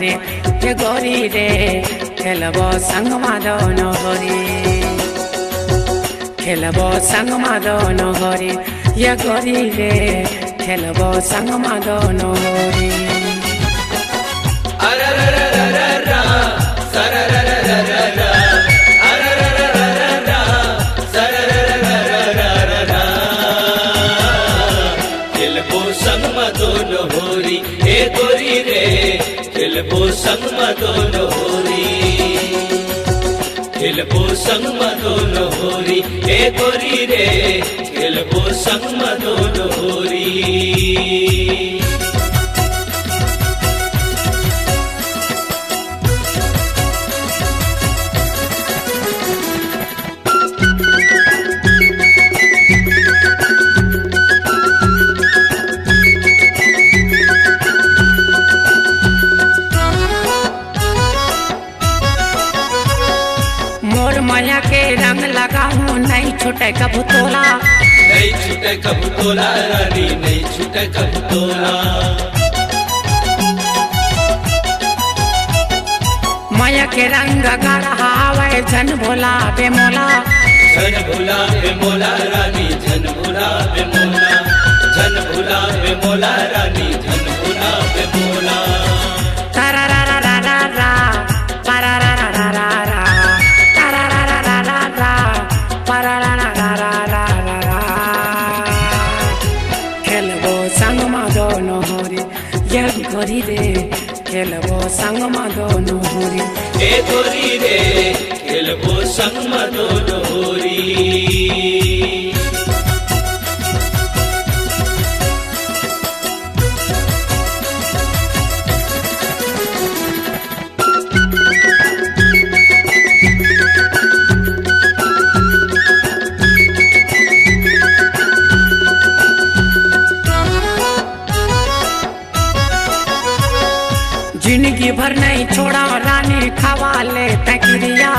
हरे ये गोरी रे खेलबो संग माधवन हरे खेलबो संग माधवन हरे ये गोरी रे खेलबो संग माधवन हरे गोरी रे खेलबो संग मदन होरी खेलबो संग मदन होरी ए गोरी रे खेलबो संग मदन होरी माया के रंग लगाऊं नहीं छूटे कबू तोला नहीं छूटे कबू तोला रानी नहीं छूटे कबू तोला माया के रंग गढ़ावे झन भोला बेमोला रानी झन भोला बेमोला झन भोला बेमोला रानी झन भोला बेमोला तारा रा रा रा रा रा पारा रा रा रा रा रा खेलबो संग माधवन हरे ये गोरी रे खेलबो संग माधवन हरे ए गोरी रे खेलबो संग मदन होरी जिंदगी भर नहीं छोड़ा रानी खवाले तकिरिया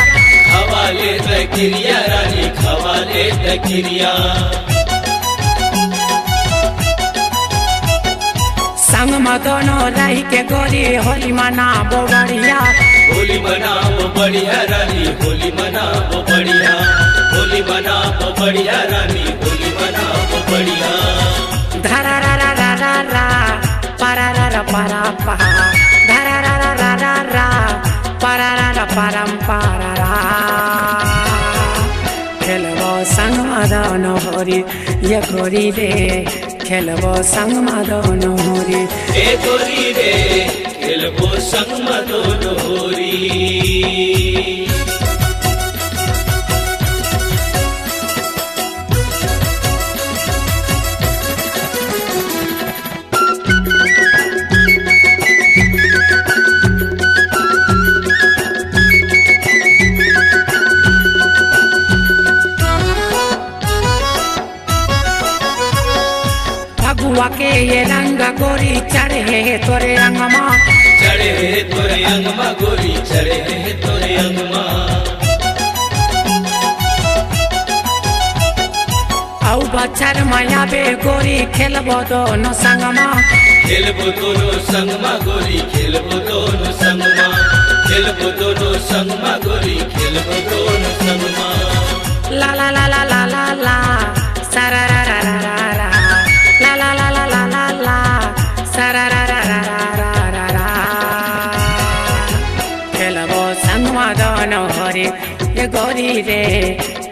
रानी खवाले तकिरिया संग मदन रही के गोरी होली मनाबो बढ़िया होली मनाबो बढ़िया रानी होली मनाबो बढ़िया होली मनाबो बढ़िया रानी होली मनाबो बढ़िया धरा रा रा रा रा रा पारा रा रा पारा पा धरा रा रा रा रा रा पारा रा रा पारम पारा रा खेलबो संग माधवन हरे ये गोरी रे खेलबो संग माधवन हरे ए गोरी रे खेलबो संग मदन होरी फगुआ के ये रंग गोरी चढ़े तोरे अंगमा चढ़े तोरे अंगमा गोरी चढ़े तोरे अंगमा औ बच्चर माया बे गोरी खेलबो दोनों संगमा खेलबो दोनों संगमा गोरी खेलबो दोनों संगमा खेलबो दोनों संगमा गोरी खेलबो दोनों संगमा ला ला ला ला ला ला ला सारा रा रा रा रा रा ला ला ला ला ला ला ला सारा रा रा रा रा रा रा खेलबो संग माधवन हरे ये गोरी रे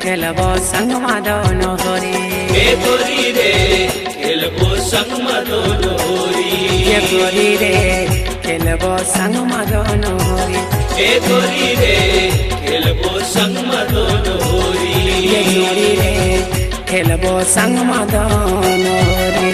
खेलबो संग माधवन हरे ए गोरी रे खेलबो संग मदन होरी ये गोरी रे खेलबो संग माधवन हरे ए गोरी रे खेलबो संग मदन होरी ये गोरी रे खेलबो संग माधवन हरे।